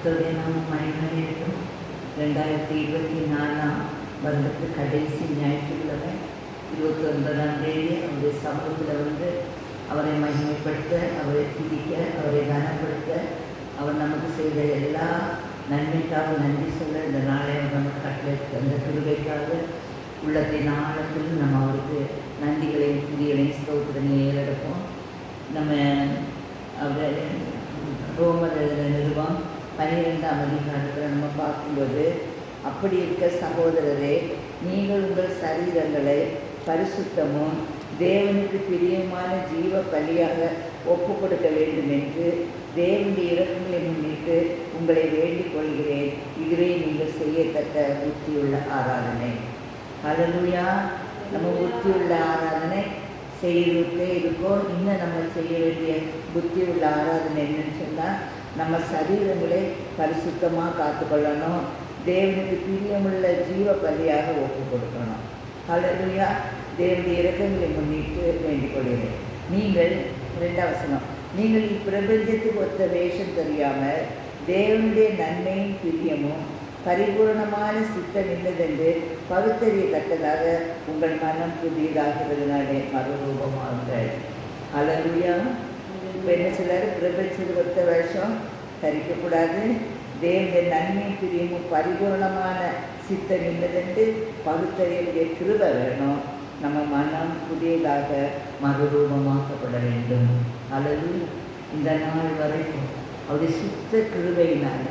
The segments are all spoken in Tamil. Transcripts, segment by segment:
கர்த்தருடைய நாமம் மகிமையடையட்டும். 2024 வருடத்து கடைசி ஞாயிற்றுக்கிழமை 29ஆம் தேதி அவருடைய சமூகத்தில் வந்து அவரை மகிமைப்படுத்த, அவரை துதிக்க, அவரை கனப்படுத்த, அவர் நமக்கு செய்த எல்லா நன்மைக்காக நன்றி சொல்ல இந்த நாளை அவர் நமக்கு கட்டளை அந்த கிருபைக்காக உள்ளத்தின் ஆழத்தில் நம்ம அவருக்கு நன்றிகளையும் துதிகளையும் ஸ்தோத்திரங்களையும் ஏறெடுப்போம். நம்ம அவர் ரோமர் நிருபம் 12ஆம் அதிகாரத்தில் நம்ம பார்க்கும்போது, அப்படி இருக்க சகோதரரே, நீங்கள் உங்கள் சரீரங்களை பரிசுத்தமும் தேவனுக்கு பிரியமான ஜீவ பலியாக ஒப்பு கொடுக்க வேண்டும் என்று தேவனுடைய இரக்கங்களை முன்னிட்டு உங்களை வேண்டிக் கொள்கிறேன். இதுவே நீங்கள் செய்யத்தக்க புத்தியுள்ள ஆராதனை. ஹல்லேலூயா. நம்ம புத்தியுள்ள ஆராதனை செய்துட்டே இருக்கோம். இன்னும் நம்ம செய்ய வேண்டிய புத்தி உள்ள ஆராதனை என்னன்னு சொன்னால், நம்ம சரீரங்களை பரிசுத்தமாக காத்துக்கொள்ளணும், தேவனுக்கு பிரியமுள்ள ஜீவ பலியாக ஒப்பு கொடுக்கணும். ஹல்லேலூயா. தேவனுடைய இரக்கங்களை முன்னிட்டு வேண்டிக் கொள்கிறேன். நீங்கள் 2ஆம் வசனம், நீங்கள் இப்பிரபஞ்சத்துக்கு ஒத்த வேஷம் தெரியாமல் தேவனுடைய நன்மையும் பிரியமும் பரிபூர்ணமான சித்தம் என்னதென்று பகுத்தறியத்தக்கதாக உங்கள் மனம் புதியதாகிறதுனாலே மறுரூபமாகுங்கள். ஹல்லேலூயா. இப்போ என்ன சொல்றாரு? பிரபஞ்சத்துக்கு ஒத்த வேஷம் தரிக்கக்கூடாது, தேவனுடைய நன்மையும் பிரியமும் பரிபூர்ணமான சித்தம் என்னதென்று பகுத்தறிய கிருபை வேணும். நம்ம மனம் புதியதாக மறுரூபமாக்கப்பட வேண்டும். ஹல்லேலூயா. இந்த நாள் வரைக்கும் அவருடைய சுத்த கிருபையினால்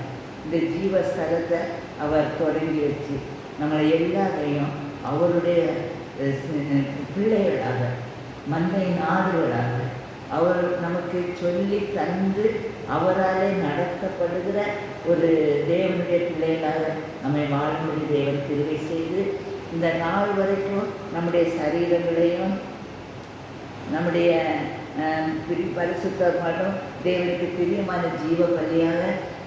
இந்த ஜீவஸ்தலத்தை அவர் தொடங்கி வச்சு நம்மளை எல்லாரையும் அவருடைய பிள்ளைகளாக, மந்தை நாடுகளாக அவர் நமக்கு சொல்லி தந்து அவராலே நடத்தப்படுகிற ஒரு தேவனுடைய பிள்ளைகளாக நம்மை வாழ்மொழி தேவன் கிருபை செய்து இந்த நாள் வரைக்கும் நம்முடைய சரீரங்களையும் நம்முடைய பரிசுத்தமாகவும் தேவனுக்கு பிரியமான ஜீவ பலியாக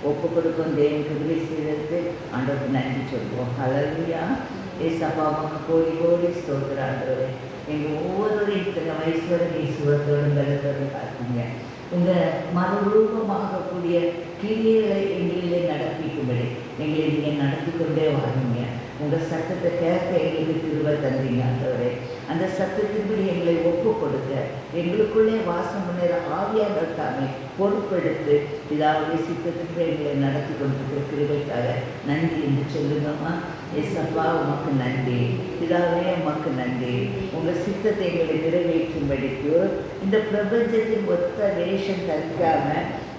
ஒப்பு கொடுக்கும் தேவன் கிருபை செய்ததற்கு ஆண்டவருக்கு நன்றி சொல்லுவோம். ஹல்லேலூயா. ஏசப்பா உமக்கு கோடி கோடி ஸ்தோத்திரம் ஆண்டவரே. எங்கள் ஒவ்வொருவரையும் இத்தனை வயசு வரை நீ சுகத்தோடும் பலத்தோடும் பார்த்தீங்க. உங்கள் மறுரூபமாகக்கூடிய கிரியைகளை எங்களிலே நடப்பிக்கும்படி எங்களை நீங்கள் நடத்தி கொண்டே வாருங்க. உங்கள் சத்தத்தை கேட்க எங்களுக்கு கிருபை தந்தீங்க ஆண்டவரே. அந்த சத்தத்தின்படி எங்களை ஒப்பு கொடுக்க எங்களுக்குள்ளே வாசம் பண்ணுற ஆவியானவர் தாமே பொறுப்பெடுத்து பிதாவுடைய சித்தத்திற்கு எங்களை நடத்தி கொண்டிருக்கிற கிருபைக்காக நன்றி என்று சொல்லுங்கம்மா. ஏசப்பா உமக்கு நன்றி, பிதாவே உமக்கு நன்றி. உங்கள் சித்தத்தை எங்களை நிறைவேற்றும்படிக்கு இந்த பிரபஞ்சத்தின் ஒத்த வேஷம் தரிக்காம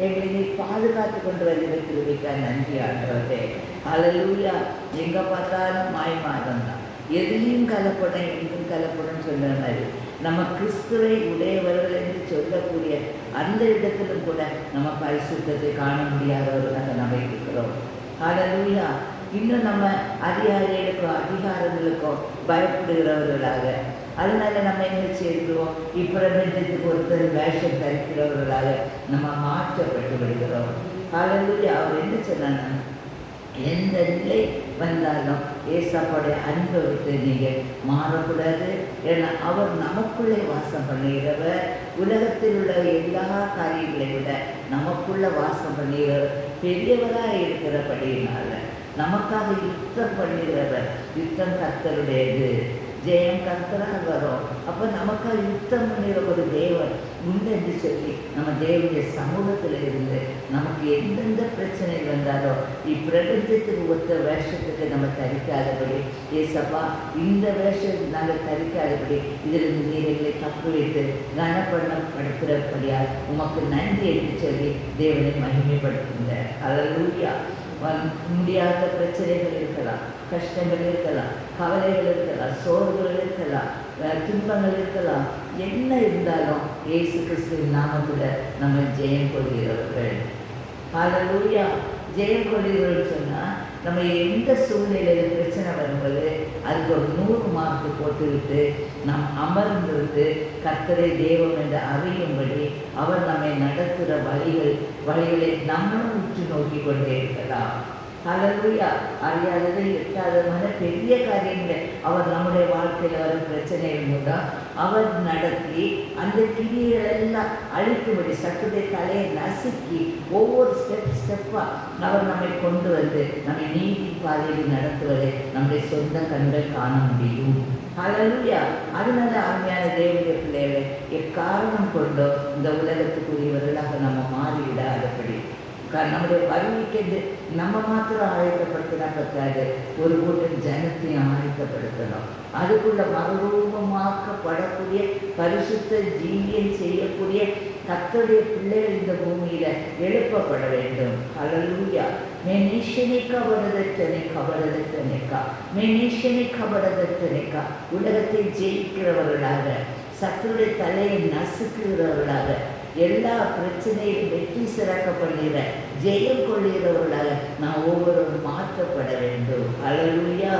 எங்களை நீ பாதுகாத்து கொண்டு வருகிற கிருபைக்காக நன்றி ஆண்டவரே. ஹல்லேலூயா. எங்கே பார்த்தாலும் மாய்மாதம் தான், எதிலையும் கலப்படம் எங்கும் கலப்படம் சொல்கிற மாதிரி நம்ம கிறிஸ்துவை உடையவர்கள் என்று சொல்லக்கூடிய அந்த இடத்திலும் கூட நம்ம பரிசுத்தத்தை காண முடியாதவர்களாக நம்ம இருக்கிறோம். ஹல்லேலூயா. இன்னும் நம்ம அதிகாரிகளுக்கோ அதிகாரங்களுக்கோ பயப்படுகிறவர்களாக, அதனால நம்ம என்ன செய்கிறோம்? இப்பிரபஞ்சத்துக்கு ஒருத்தர் வேஷம் தரிக்கிறவர்களாக நம்ம மாற்றப்பட்டு விடுகிறோம். ஹல்லேலூயா. அவர் என்ன சொன்னாங்க? எந்த நிலை வந்தாலும் ஏசப்பாவுடைய அன்பை விட்டு நீங்கள் மாறக்கூடாது. ஏன்னா அவர் நமக்குள்ளே வாசம் பண்ணுகிறவர். உலகத்தில் உள்ள எல்லா காரியங்களை விட நமக்குள்ள வாசம் பண்ணுகிறவர் பெரியவராக இருக்கிறபடியினால நமக்காக யுத்தம் பண்ணுகிறவர். யுத்தம் கர்த்தருடையது, ஜெயம் கர்த்தராக வரும். அப்போ நமக்காக யுத்தம் பண்ணுகிற ஒரு தேவன் உண்டு என்று சொல்லி நம்ம தேவனுடைய சமூகத்தில் இருந்து நமக்கு எந்தெந்த பிரச்சனை வந்தாலும் இப்பிரபஞ்சத்துக்கு ஒத்த வேஷத்துக்கு நம்ம தரிக்காதபடி, ஏசப்பா இந்த வேஷம் நாங்கள் தரிக்காதபடி இதிலிருந்து நீர்களை தப்பு வைத்து கனப்படப்படுத்துகிறபடியால் உமக்கு நன்றி என்று சொல்லி தேவனை மகிமைப்படுத்துங்க. ஹல்லேலூயா. முடியாத பிரச்சனைகள் இருக்கலாம், கஷ்டங்கள் இருக்கலாம், கவலைகள் இருக்கலாம், சோர்வுகள் இருக்கலாம், துன்பங்கள் இருக்கலாம். என்ன இருந்தாலும் இயேசு கிறிஸ்துவின் நாமத்தில் நம்ம ஜெயம் கொள்கிறவர்கள். ஹல்லேலூயா. ஜெயம் கொள்கிறவர்கள் சொன்னால் நம்ம எந்த சூழ்நிலையில் பிரச்சனை வரும்போது அதுக்கு ஒரு 100 மார்க்கு போட்டுவிட்டு நாம் அமர்ந்திருந்து கர்த்தரை தெய்வம் என்று அறியும்படி அவர் நம்மை நடத்துகிற வழிகளை நம்மளும் உற்று நோக்கி கொண்டே இருக்கலாம். ஹல்லேலூயா. அறியாதது எட்டாததுமான பெரிய காரியங்களை அவர் நம்முடைய வாழ்க்கையில் வரும் பிரச்சனைகள் மூலம் அவர் நடத்தி அந்த கிரியைகளெல்லாம் அழிக்கும்படி சத்துடைய தலையை நசுக்கி ஒவ்வொரு ஸ்டெப்பாக அவர் நம்மை கொண்டு வந்து நம்மை நீதி பாதையில் நடத்துவதை நம்முடைய சொந்த கண்கள் காண முடியும். ஹல்லேலூயா. அதனால அருமையான தேவனுடைய பிள்ளைகளை எக்காரணம் கொண்டோ இந்த உலகத்துக்குரியவர்களாக நம்ம மாறிவிடாதபடி நம்முடைய வருகைக்கு நம்ம மாத்திரம் ஆயத்தப்படுத்தினா பத்தாது, ஒரு கூட்டம் ஜனத்தையும் ஆயத்தப்படுத்தணும். அதுக்குள்ள மறுரூபமாக்கப்படக்கூடிய பரிசுத்த ஜீவியம் செய்யக்கூடிய கர்த்தருடைய பிள்ளைகள் இந்த பூமியில எழுப்பப்பட வேண்டும். ஹல்லேலூயா. உலகத்தை ஜெயிக்கிறவர்களாக, சத்துருடைய தலையை நசுக்குகிறவர்களாக, எல்லா பிரச்சனையும் வெற்றி சிறக்க பண்ணுகிற ஜெயம் கொள்ளுகிறவர்களாக நாம் ஒவ்வொருவரும் மாற்றப்பட வேண்டும். ஹல்லேலூயா.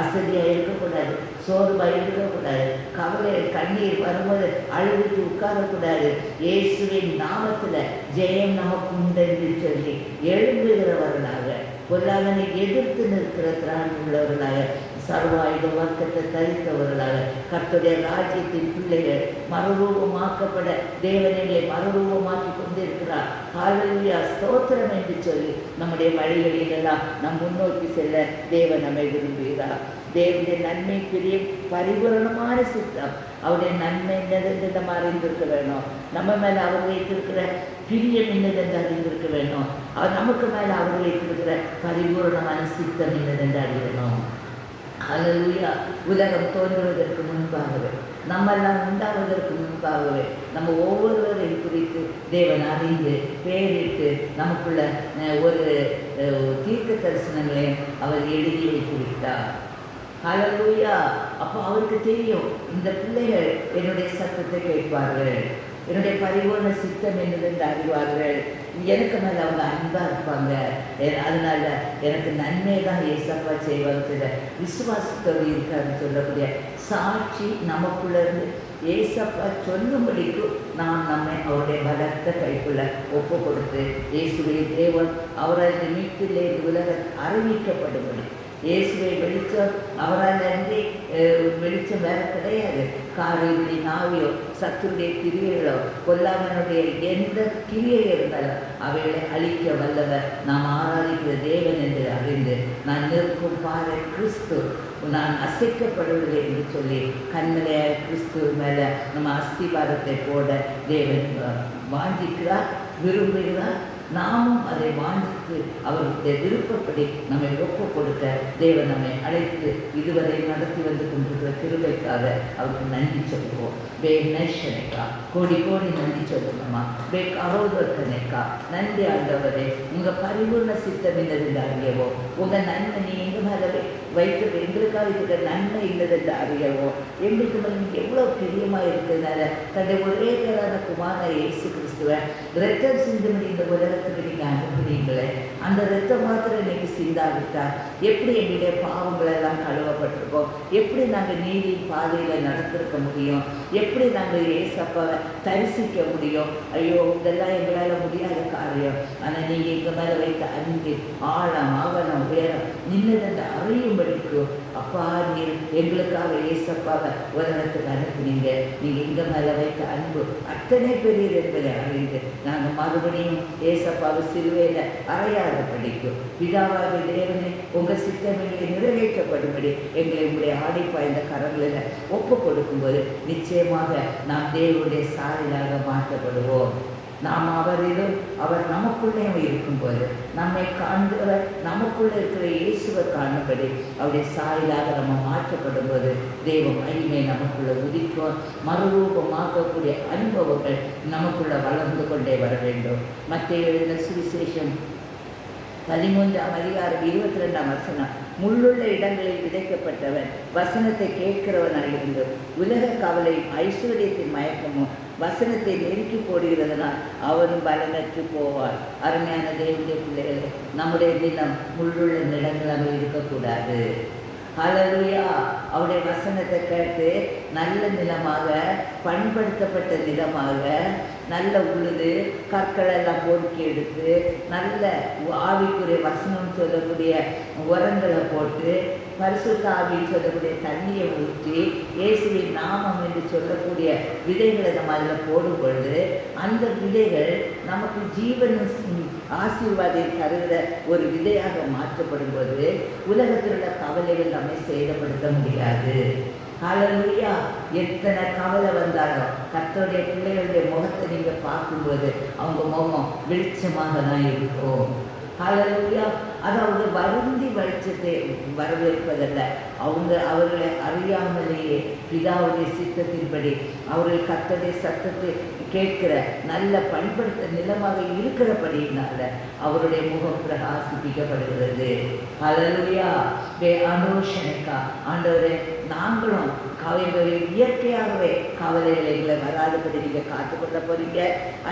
அசதியாக இருக்கக்கூடாது, சோர்வாக இருக்கக்கூடாது, கவலை கண்ணீர் வரும்போது அழுவிட்டு உட்காரக்கூடாது. இயேசுவின் நாமத்தில் ஜெயம் நமக்கு உண்டு என்று சொல்லி எழும்புகிறவர்களாக, பொல்லாதனை எதிர்த்து நிற்கிற திராணி உள்ளவர்களாக, சர்வாயுத வர்க்கத்தை தரித்தவர்களாக, கர்த்தருடைய ராஜ்யத்தின் பிள்ளைகள் மறுரூபமாக்கப்பட தேவனைகளை மறுரூபமாக்கி கொண்டிருக்கிறார். ஹல்லேலூயா. ஸ்தோத்திரம் என்று சொல்லி நம்முடைய வழிகளிலெல்லாம் நம் முன்னோக்கி செல்ல தேவன் நம்மை விரும்புகிறார். தேவனுடைய நன்மை பிரியம் பரிபூரணமான சித்தம், அவருடைய நன்மை என்னதென்று நம்ம அறிந்திருக்க வேணும். நம்ம மேலே அவர் வைத்திருக்கிற பிரியம் என்னதென்று அறிந்திருக்க வேணும். அவர் நமக்கு மேலே அவர் வைத்திருக்கிற பரிபூரணமான சித்தம் என்னதென்று அறியணும். ஹல்லேலூயா. உலகம் தோன்றுவதற்கு முன்பாகவே, நம்மெல்லாம் உண்டாவதற்கு முன்பாகவே நம்ம ஒவ்வொருவரையும் குறித்து தேவன் அறிந்து பெயரிட்டு நமக்குள்ள ஒரு தீர்க்க தரிசனங்களையும் அவர் எழுதி வைத்து விட்டார். ஹல்லேலூயா. அப்போ அவருக்கு தெரியும், இந்த பிள்ளைகள் என்னுடைய சத்தத்தை கேட்பார்கள், என்னுடைய பரிபூர்ண சித்தம் என்னதென்று அறிவார்கள், எனக்கு மேலே அவங்க அன்பாக இருப்பாங்க, அதனால எனக்கு நன்மை தான் ஏசப்பா செய்வாங்க. விசுவாசத்தோடு இருக்காருன்னு சொல்லக்கூடிய சாட்சி நமக்குள்ளேருந்து ஏசப்பா சொல்லும்படிக்கு நாம் நம்மை அவருடைய பலத்த கைக்குள்ள ஒப்பு கொடுத்து இயேசுவை தேவன் அவரது மீட்பிலே உலக அறிவிக்கப்படும்படி, இயேசுவை வெளிச்சம் அவரால் அன்றி வெளிச்சம் வேற கிடையாது. காரியுடைய நாவியோ சத்துருடைய கிரியைகளோ பொல்லாமனுடைய எந்த கிரியை இருந்தாலும் அவைகளை அழிக்க வல்லவர் நாம் ஆராதிக்கிற தேவன் என்று அறிந்து நான் நிற்கும் பாறை கிறிஸ்து, நான் அசைக்கப்படுவதில்லை என்று சொல்லி கண்மலையாக கிறிஸ்து மேலே நம்ம அஸ்திபாரத்தை போட தேவன் வாஞ்சிக்கிறார், விரும்புகிறார். நாமும் அதை வாஞ்சித்து அவருடைய விருப்பப்படி நம்மை ஒப்பு கொடுக்க தேவன் நம்மை அழைத்து இதுவரை நடத்தி வந்து கொண்டிருக்கிற கிருபைக்காக அவருக்கு நன்றி சொல்லுவோம். நேஷனைக்கா கோடி கோடி நன்றி சொல்லணுமா? கரோதற்கனைக்கா நன்றி ஆண்டவரே. உங்கள் பரிபூர்ண சித்தம் என்னதென்று அறியவோ, உங்கள் நன்மை நீ எங்கள் மேலே வைத்து எங்களுக்காக இருக்கிற நன்மை இல்லதென்று அறியவோ, எங்களுக்கு மேலே எவ்வளோ பிரியமாக இருக்கிறதுனால தன்னுடைய ஒரே பேரான குமார இயேசு கிறிஸ்துவை இரத்தம் சிந்துமணி இந்த உலகத்துக்கு நீங்கள் அனுப்புனீங்களே, அந்த ரத்தம் மாத்திரம் இன்னைக்கு சிந்தாவிட்டால் எப்படி எங்களுடைய பாவங்கள் எல்லாம் கழுவப்பட்டிருக்கோம், எப்படி நாங்கள் நீதி பாதையில் நடத்திருக்க முடியும், எப்படி நாங்கள் ஏசப்பாவை தரிசிக்க முடியும்? ஐயோ, இதெல்லாம் எங்களால் முடியாத காரியம். ஆனால் நீங்கள் எங்கள் மேலே வைத்த அன்பு ஆழம் அகலம் உயரம் நின்னதென்று அறியும்படிக்கு அப்பா நீர் எங்களுக்காக ஏசப்பாவை உலகத்துக்கு அனுப்புனீங்க. நீங்கள் எங்கள் மேலே வைத்த அன்பு அத்தனை பெரியது என்பதை அறிந்து நாங்கள் மறுபடியும் ஏசப்பாவை சிலுவையில் அறையாத படிக்கும் பிதாவாக தேவனை உங்கள் சித்தங்களை நிறைவேற்றப்படும்படி எங்களை உங்களுடைய ஆடிப்பாய்ந்த கரங்களில் ஒப்பு கொடுக்கும்போது நிச்சயமாக நாம் தேவனுடைய சாயலாக மாற்றப்படுவோம். நாம் அவரிலும் அவர் நமக்குள்ளேயும் இருக்கும்போது நம்மை காண்கிறவர் நமக்குள்ளே இருக்கிற இயேசுவை காணும்படி அவருடைய சாயலாக நம்ம மாற்றப்படும் போது தெய்வ மகிமை நமக்குள்ள உதிக்கும். மறுரூபமாக்கக்கூடிய அனுபவங்கள் நமக்குள்ள வளர்ந்து கொண்டே வர வேண்டும். மத்திய எழுதின சுவிசேஷம் 13ஆம் அதிகாரம் 22ஆம் வசனம், முள்ளுள்ள இடங்களில் விதைக்கப்பட்டவன் வசனத்தை கேட்கிறவனாயிருந்து உலக கவலையும் ஐஸ்வர்யத்தின் மயக்கமும் வசனத்தை நெருக்கி போடுகிறதுனால் அவனும் பலனற்று போவார். அருமையான தேவனுடைய பிள்ளைகளே, நம்முடைய தினம் முள்ளுள்ள நிலங்களாக இருக்கக்கூடாது. ஹல்லேலூயா. அவருடைய வசனத்தை கேட்டு நல்ல நிலமாக, பண்படுத்தப்பட்ட நிலமாக, நல்ல உழுது கற்கள் எல்லாம் பொறுக்கி எடுத்து நல்ல ஆவிக்குரிய வசனம் சொல்லக்கூடிய உரங்களை போட்டு பரிசுத்த ஆவின்னு சொல்லக்கூடிய தண்ணியை ஊற்றி இயேசுவின் நாமம் என்று சொல்லக்கூடிய விதைகளை நம்ம அதில் போடும் பொழுது அந்த விதைகள் நமக்கு ஜீவனும் ஆசீர்வாதம் தருகிற ஒரு விதையாக மாற்றப்படும் போது உலகத்தில் உள்ள கவலைகள் நம்மை சேதப்படுத்த முடியாது. ஹல்லேலூயா. எத்தனை கவலை வந்தாலும் கர்த்தருடைய பிள்ளைகளுடைய முகத்தை நீங்கள் பார்க்கும்போது அவங்க முகம் வெளிச்சமாக தான் இருக்கும். ஹல்லேலூயா. அதாவது வருந்தி வெளிச்சத்தை வரவேற்பதல்ல, அவர்களை அறியாமலேயே பிதாவுடைய சித்தத்தின்படி அவர்கள் கர்த்தருடைய சத்தத்தை கேட்கிற நல்ல பண்படுத்த நிலமாக இருக்கிறபடியினால அவருடைய முகம் பிரகாசிப்பிக்கப்படுகிறது. ஹல்லேலூயா. அனுஷனிக்கா ஆண்டவரே, நாங்களும் இயற்கையாகவே கவலைகளை எங்களை வராதபடி நீங்கள் காத்துக்கொள்ள போறீங்க.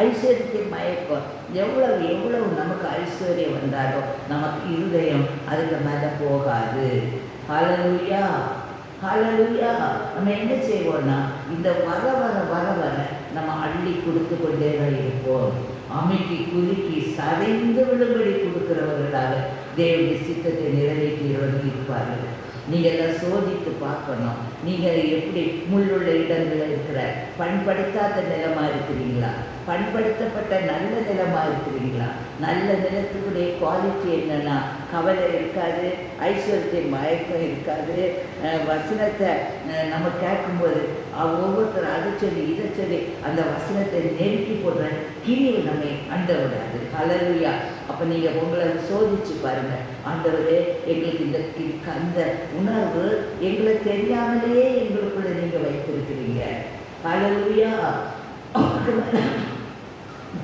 ஐஸ்வர்யத்தின் மயக்கம் எவ்வளவு நமக்கு ஐஸ்வர்யம் வந்தாலும் நமக்கு இருதயம் அதுக்கு மேலே போகாது. ஹல்லேலூயா. ஹல்லேலூயா. நம்ம என்ன செய்வோம்னா இந்த வர நம்ம அள்ளி கொடுத்து கொண்டே தான் இருப்போம். அமைக்கி குலுக்கி சரிந்து விழும்படி கொடுக்கிறவர்களாக தேவனுடைய சித்தத்தை நிறைவேற்றுகிறவர்கள் இருப்பார்கள். நீங்கள் எல்லாம் சோதித்து பார்க்கணும். நீங்கள் எப்படி முள்ளுள்ள இடங்களில் இருக்கிற பண்படுத்தாத நிலமாக இருக்கிறீங்களா, பண்படுத்தப்பட்ட நல்ல நிலமாக இருக்கிறீங்களா? நல்ல நிலத்துக்குடைய குவாலிட்டி என்னென்னா கவலை இருக்காது, ஐஸ்வர்யத்தின் மயக்கம் இருக்காது. வசனத்தை நம்ம கேட்கும்போது ஒவ்வொருத்தரும் அதை சொல்லி இதை சொல்லி அந்த வசனத்தை நெருக்கி போடுற கிரியை நம்மை அண்ட விடாது. ஹல்லேலூயா. அப்போ நீங்கள் உங்களை சோதிச்சு பாருங்கள். ஆண்டவரே, எங்களுக்கு அந்த உணர்வு எங்களை தெரியாமலேயே எங்களுக்குள்ள நீங்கள் வைத்திருக்கிறீங்க. ஹல்லேலூயா.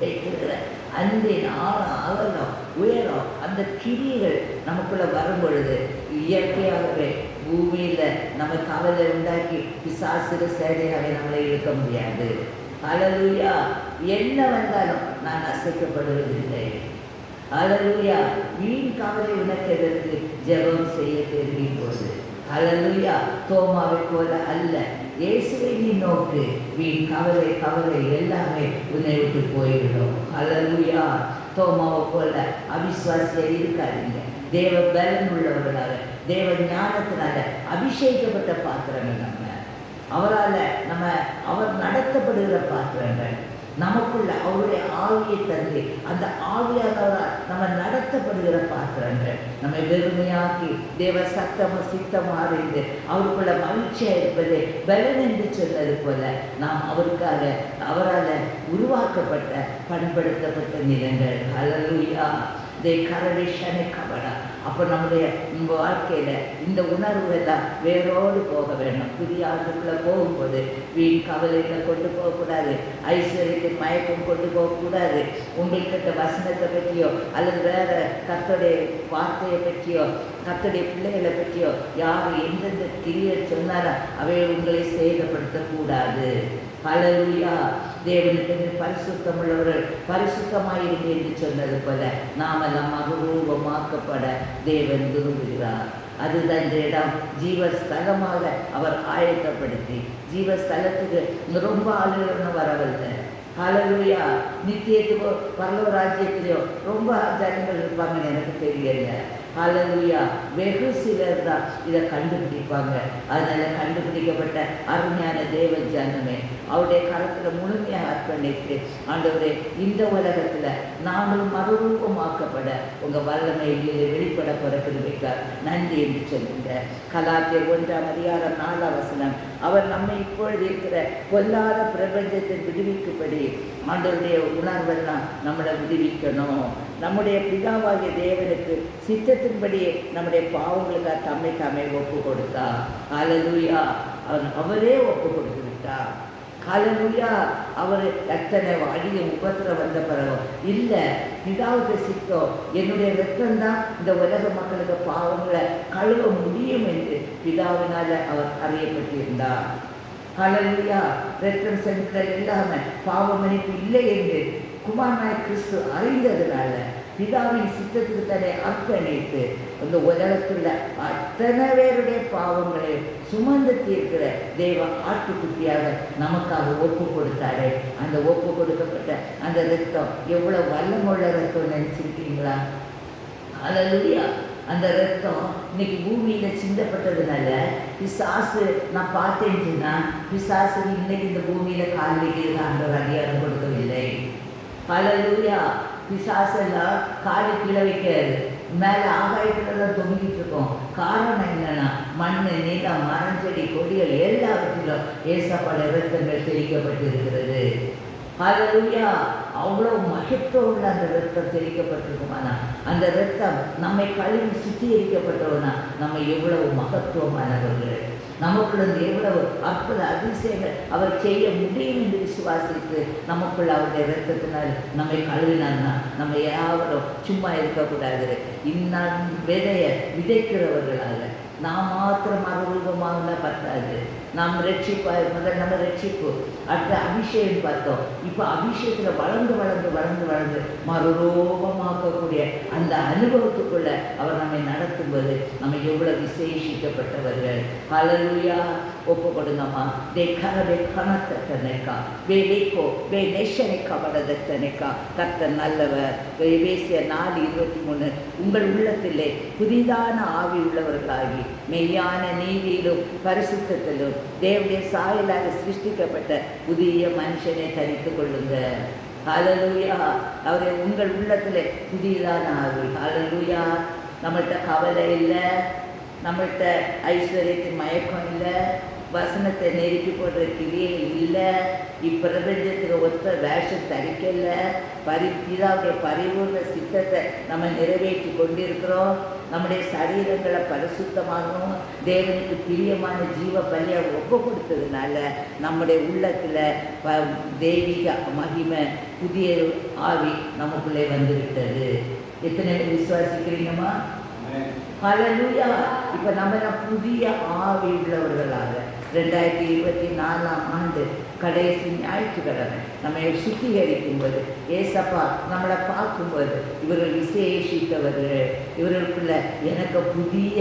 வைத்திருக்கிற அன்பின் ஆழம் அகலம் உயரம் அந்த கிரியைகள் நமக்குள்ள வரும் பொழுது இயற்கையாகவே பூமியில் நம்ம கவலை உண்டாக்கி பிசாசுக சேவையாகவே நம்மளை இழுக்க முடியாது. ஹல்லேலூயா. என்ன வந்தாலும் நான் அசைக்கப்படுவதில்லை. ஹல்லேலூயா. வீண் கவலை உனக்கு எதற்கு ஜெபம் செய்ய தெரியும் போது. ஹல்லேலூயா. தோமாவை போல அல்ல, இயேசுவை நீ நோக்கு, வீண் கவலை எல்லாமே உன்னை விட்டு போய்விடும். ஹல்லேலூயா. தோமாவை போல அவிசுவாசியாக இருக்காதீங்க. தேவ பலன் உள்ளவர்களாக தேவ ஞானத்தினால அபிஷேகப்பட்ட பாத்திரங்கள் அவர் நடத்தப்படுகிற பாத்திரங்கள் நமக்குள்ள அவருடைய ஆவியை தந்து அந்த ஆவியானவரால் நம்ம நடத்தப்படுகிற பாத்திரங்கள் நம்மை வெறுமையாக்கி தேவ சித்தமாக இருந்து அவருக்குள்ள மகிழ்ச்சியாக இருப்பது பலன் என்று சொன்னது போல நாம் அவரால் உருவாக்கப்பட்ட பண்படுத்தப்பட்ட நிலங்கள். ஹல்லேலூயா. கவலை. அப்போ நம்முடைய வாழ்க்கையில் இந்த உணர்வுகள்லாம் வேரோடு போக வேணும். புதிய ஆண்டுக்குள்ளே போகும்போது வீண் கவலைகளை கொண்டு போகக்கூடாது, ஐஸ்வர்யத்தின் மயக்கம் கொண்டு போகக்கூடாது. உங்கள்கிட்ட வசனத்தை பற்றியோ அல்லது வேறு கர்த்தருடைய வார்த்தையை பற்றியோ கர்த்தருடைய பிள்ளைகளை பற்றியோ யார் எந்தெந்த கிரியை சொன்னாலும் அவை உங்களை சேதப்படுத்தக்கூடாது. ஹல்லேலூயா. தேவனுக்கு பரிசுத்தம் உள்ளவர்கள் பரிசுத்தமாயிருங்க என்று சொன்னது போல நாமெல்லாம் மறுரூபமாக்கப்பட தேவன் விரும்புகிறார். அதுதான் இந்த இடம் ஜீவஸ்தலமாக அவர் ஆயத்தப்படுத்தி ஜீவஸ்தலத்துக்கு ரொம்ப ஆளுநர்னு வரவில்லை. ஹல்லேலூயா. நித்தியத்துக்கோ பரலோக ராஜ்யத்திலையோ ரொம்ப ஜனங்கள் இருப்பாங்கன்னு எனக்கு தெரியல. ஹல்லேலூயா. வெகு சிலர் தான் இதை கண்டுபிடிப்பாங்க. அதனால் கண்டுபிடிக்கப்பட்ட அருமையான தேவ ஜனமே, அவருடைய கரத்தில் முழுமையாக அர்ப்பணித்து ஆண்டவரே, இந்த உலகத்தில் நாங்களும் மறுரூபமாக்கப்பட உங்கள் வல்லமையிலே வெளிப்பட பிறப்பிருக்கார் நன்றி என்று சொல்லுங்க. கலாத்தியர் 1:4 அவர் நம்மை இப்பொழுது இருக்கிற பொல்லாத பிரபஞ்சத்தை விடுவிக்கும்படி ஆண்டவருடைய உணர்வெல்லாம் நம்மளை விடுவிக்கணும். நம்முடைய பிதாவாகிய தேவனுக்கு சித்தத்தின்படியே நம்முடைய பாவங்களுக்காக தம்மை ஒப்பு கொடுத்தா. ஹல்லேலூயா. அவரே ஒப்பு கொடுத்து விட்டார். ஹல்லேலூயா. அவர் எத்தனை அடிய உபத்திரம் வந்த பிறகு இல்லை, பிதாவுக்கு சித்தம் என்னுடைய ரத்தம் தான் இந்த உலக மக்களுக்கு பாவங்களை கழுவ முடியும் என்று பிதாவினால் அவர் அறியப்பட்டிருந்தார். ஹல்லேலூயா. ரத்தம் செலுத்தல் இல்லாமல் பாவ மன்னிப்பு இல்லை என்று குமாரனாய் கிறிஸ்து அறிந்ததுனால பிதாவின் சித்தத்துக்கு தன்னை அர்ப்பணித்து இந்த உலகத்தில் அத்தனை பேருடைய பாவங்களை சுமந்து தீர்க்கிற தேவ ஆட்டுக்குட்டியாக நமக்காக ஒப்பு கொடுத்தாரு. அந்த ஒப்பு கொடுக்கப்பட்ட அந்த ரத்தம் எவ்வளோ வல்லமுள்ள ரத்தம் நினைச்சிருக்கீங்களா? அல்லேலூயா. அந்த ரத்தம் இன்னைக்கு பூமியில் சிந்தப்பட்டதுனால பிசாசு நான் பார்த்தேன்னா பிசாசு இன்னைக்கு இந்த பூமியில் கால் வைக்கிறது ஆண்டவர் அதிகாரம் கொடுக்கவில்லை. அல்லேலூயா. பிசாசெல்லாம் காலு கீழே வைக்காது, மேலே ஆகாயத்தில் தான் தொங்கிட்டு இருக்கோம். காரணம் என்னன்னா மண், நிலம், மரஞ்செடி, கொடிகள் எல்லாவற்றிலும் ஏசப்பாட ரத்தங்கள் தெளிக்கப்பட்டு இருக்கிறது. அல்லேலூயா. அவ்வளோ மகத்துவம் உள்ள அந்த ரத்தம் தெளிக்கப்பட்டிருக்குமானா அந்த ரத்தம் நம்மை கழுவி சுத்திகரிக்கப்பட்டோன்னா நம்ம எவ்வளவு மகத்துவமானவர்கள், நமக்குள்ள எவ்வளவு அற்புத அதிசயங்கள் அவர் செய்ய முடியும் என்று விசுவாசித்து நமக்குள்ள அவருடைய ரத்தத்தினால் நம்மை கழுவினார்னா நம்ம யாவரும் சும்மா இருக்கக்கூடாது. இந்நாள் விதையை விதைக்கிறவர்களாக நாம் மாத்திரம் மறுரூபமாக பத்தாது. நாம் முதல்ல நம்ம ரட்சிப்பு, அடுத்த அபிஷேகம் பார்த்தோம். இப்போ அபிஷேகத்தில் வளர்ந்து வளர்ந்து வளர்ந்து வளர்ந்து மறுரூபமாக்கக்கூடிய அந்த அனுபவத்துக்குள்ள அவர் நம்மை நடத்தும்போது நம்ம எவ்வளோ விசேஷிக்கப்பட்டவர்கள். அல்லேலூயா. ஒப்பு கொடுங்கம்மா. கணத்தனைக்கா வேலைக்கோ வே நெஷனைக்கா வடதனைக்கா கர்த்தர் நல்லவர். எபேசியர் 4:23 உங்கள் உள்ளத்திலே புதிதான ஆவி உள்ளவர்களாகி மெய்யான நீதியிலும் பரிசுத்தத்திலும் தேவனுடைய சாயலாக சிருஷ்டிக்கப்பட்ட புதிய மனுஷனை தரித்து கொள்ளுங்க. அல்லேலூயா. அவரை உங்கள் உள்ளத்தில் புதியதான ஆவி. அல்லேலூயா. நம்மள்கிட்ட கவலை இல்லை, நம்மள்கிட்ட ஐஸ்வர்யத்தின் மயக்கம் இல்லை, வசனத்தை நெருக்கி போடுற கிரியைகள் இல்லை, இப்பிரபஞ்சத்தில் ஒத்த வேஷம் தரிக்கல, பிதாவுடைய பரிபூர்ண சித்தத்தை நம்ம நிறைவேற்றி கொண்டிருக்கிறோம். நம்முடைய சரீரங்களை பரிசுத்தமாகவும் தேவனுக்கு பிரியமான ஜீவ பலியாக ஒப்பு கொடுத்ததுனால நம்முடைய உள்ளத்தில் தெய்வீக மகிமை புதிய ஆவி நமக்குள்ளே வந்துவிட்டது. எத்தனை விசுவாசிக்கிறீங்கம்மா? அல்லேலூயா. இப்போ நம்ம புதிய ஆவி உள்ளவர்களாக 2024 கடைசி ஞாயிற்றுக்கிழமை நம்ம சுத்திகரிக்கும் போது ஏசப்பா நம்மளை பார்க்கும்போது இவர்கள் விசேஷித்தவர்கள், இவர்களுக்குள்ள எனக்கு புதிய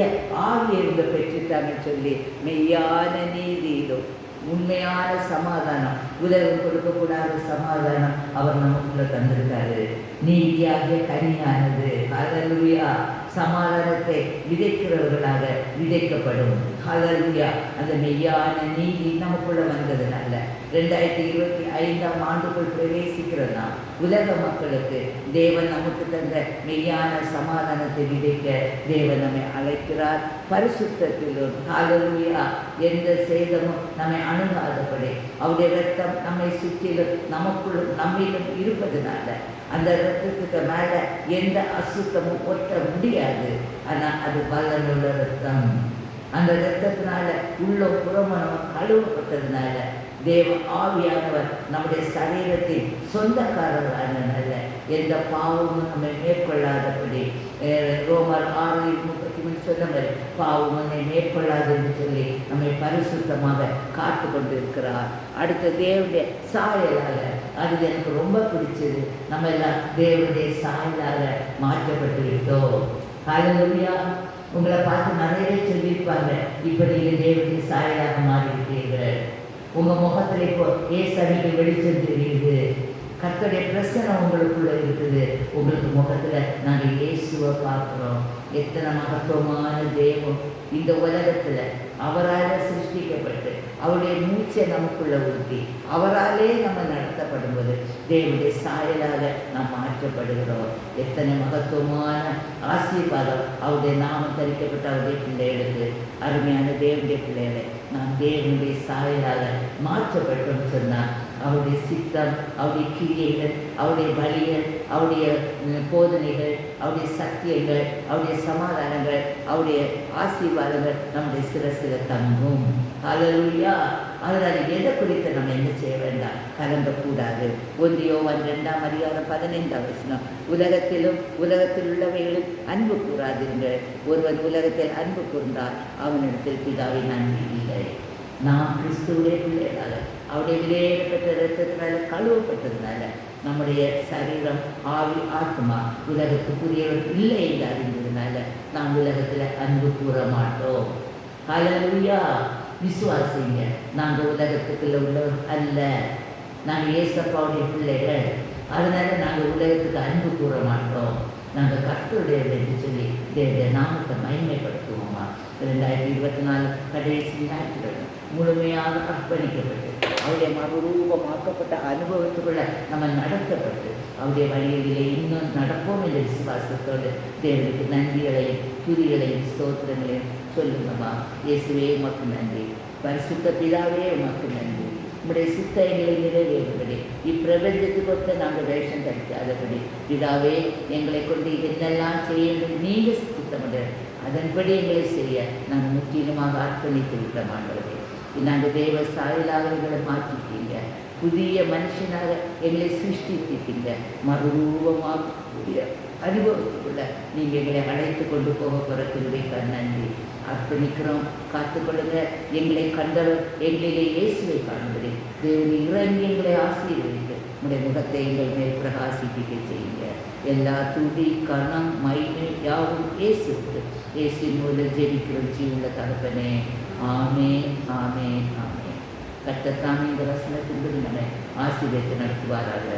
ஆவி இருந்த பெற்றுட்டாங்க சொல்லி மெய்யான நீதியிலும் உண்மையான சமாதானம், உலகம் கொடுக்கக்கூடாத சமாதானம் அவர் நமக்குள்ள தந்திருக்காரு. நீதியாக கனியானது. அல்லேலூயா. சமாதானத்தை விதைக்கிறவர்களாக விதைக்கப்படும். அல்லேலூயா. அந்த மெய்யான நீதி நமக்குள்ள வந்ததுனால 2025 பிரவேசிக்கிறதா உலக மக்களுக்கு தேவன் நமக்கு தந்த மெய்யான சமாதானத்தை விதைக்க தேவன் நம்மை அழைக்கிறார். பரிசுத்தத்திலும் அல்லேலூயா எந்த சேதமும் நம்மை அணுகாதபடி அவருடைய ரத்தம் நம்மை சுற்றிலும் நமக்குள்ளும் நம்மிலும் இருப்பதனால அந்த ரத்தத்துக்கு மேலே எந்த அசுத்தமும் ஒட்ட முடியாது. ஆனால் அது பலனுள்ள ரத்தம். அந்த ரத்தத்தினால உள்ள புறமணம் கழுவப்பட்டதுனால தேவ ஆவியானவர் நம்முடைய சரீரத்தின் சொந்தக்காரர்களானதுனால எந்த பாவமும் நம்மை மேற்கொள்ளாதபடி ரோமர் 6:33 சொன்ன மாதிரி பாவம் நம்மை மேற்கொள்ளாது என்று சொல்லி நம்மை பரிசுத்தமாக காத்து கொண்டு இருக்கிறார். அடுத்த தேவனுடைய சாயலாக, அது எனக்கு ரொம்ப பிடிச்சது, நம்ம எல்லாம் தேவனுடைய சாயலாக மாற்றப்பட்டு விட்டோம். அல்லேலூயா. உங்களை பார்த்து நிறையவே சொல்லியிருப்பாங்க, இப்போ நீங்கள் தேவனுடைய சாயலாக மாறிவிட்டீர்கள். உங்கள் முகத்தில் இப்போ ஏசமிக்கு வெளிச்சம் தெரியுது, கர்த்தருடைய பிரசனம் உங்களுக்குள்ள இருக்குது. உங்களுக்கு முகத்தில் நாங்கள் இயேசுவை பார்க்குறோம். எத்தனை மகத்துவமான தெய்வம் இந்த உலகத்தில் அவரால் சிருஷ்டிக்கப்பட்டு அவருடைய மூச்சை நமக்குள்ள ஊற்றி அவராலே நம்ம நடத்தப்படும்போது தேவனுடைய சாயலாக நாம் மாற்றப்படுகிறோம். எத்தனை மகத்துவமான ஆசீர்வாதம் அவருடைய நாமம் தரிக்கப்பட்ட அவருடைய பிள்ளைகளுக்கு. அருமையான தேவனுடைய பிள்ளைகளை நாம் தேவனுடைய சாயலாக மாற்றப்பட்டோம்னு சொன்னால் அவருடைய சித்தம், அவருடைய கிரியைகள், அவருடைய வழிகள், அவருடைய போதனைகள், அவருடைய சத்தியங்கள், அவருடைய சமாதானங்கள், அவருடைய ஆசீர்வாதங்கள் நம்முடைய சிரசில் தங்கும். அல்லேலூயா. அதனால் எதை குறித்து நம்ம என்ன செய்ய வேண்டாம், கலங்கக்கூடாது. 1 யோவான் 2:15 உலகத்திலும் உலகத்தில் உள்ளவைகளும் அன்பு கூறாதீர்கள். ஒருவன் உலகத்தில் அன்பு கூர்ந்தால் அவனிடத்தில் பிதாவின் அன்பு இல்லை. நாம் கிறிஸ்துவுடைய பிள்ளைகளாக அவருடைய விலையேறப்பட்ட இரத்தத்தினால கழுவப்பட்டதுனால நம்முடைய சரீரம், ஆவி, ஆத்மா உலகத்துக்குரியவர் இல்லை என்று அறிந்ததுனால நாம் உலகத்தில் அன்பு கூற மாட்டோம். ஹல்லேலூயா. விசுவாசிங்க, நாங்கள் உலகத்துக்குள்ள உள்ளவர் அல்ல, நாங்கள் ஏசப்பாவுடைய பிள்ளைகள். அதனால நாங்கள் உலகத்துக்கு அன்பு கூற மாட்டோம். நாங்கள் கர்த்தருடையது என்று சொல்லி தேவனுடைய நாமத்தை மகிமைப்படுத்துவோமா. 2024 கடைசி ஞாயிற்றுக்கிழமை முழுமையாக அர்ப்பணிக்கப்பட்டு அவருடைய மறுரூபமாக்கப்பட்ட அனுபவத்துக்குள்ள நம்ம நடத்தப்பட்டு அவருடைய வழிகளிலே இன்னும் நடப்போம் என்ற விசுவாசத்தோடு தேவனுக்கு நன்றிகளையும் துதிகளையும் ஸ்தோத்திரங்களையும் சொல்லுங்கம்மா. இயேசுவே உமக்கு நன்றி, பரிசுத்த பிதாவே உமக்கு நன்றி. நம்முடைய சித்தைகளை நிறைவேறும்படி இப்பிரபஞ்சத்துக்கு ஒத்த நாங்கள் வேஷம் தரிக்காதபடி பிதாவே எங்களை கொண்டு என்னெல்லாம் செய்ய நீங்கள் சித்தமுடைய அதன்படி எங்களை செய்ய நாங்கள் முற்றிலுமாக அர்ப்பணித்து விட்ட மாண்டவர்களே. நாங்கள் தேவ சாயலாக எங்களை மாற்றிட்டீங்க, புதிய மனுஷனாக எங்களை சிருஷ்டித்தீங்க. மறுரூபமாகக்கூடிய அனுபவத்துக்குள்ள நீங்கள் எங்களை அழைத்து கொண்டு போக போகிற கிருபைக்கு நன்றி. அர்ப்பணிக்கிறோம். காத்துக்கொள்ளுங்க. எங்களை கண்டவர் எங்களிலே இயேசுவை காணும்படி தேவனை இறங்கி எங்களை ஆசீர்வதித்து உடைய முகத்தை எங்கள் மேல் பிரகாசிப்பிக்க செய்யுங்க. எல்லா துதி, கணம், மகிமை யாவும் இயேசுக்கு. இயேசுவின் மூலம் ஜெபிக்கிறோம் ஜீவுள்ள தகப்பனே. ஆமென், ஆமென், ஆமென். கர்த்தர் தாமே இந்த வசனத்தின்படி நம்மை ஆசீர்வதித்து நடத்துவாராக.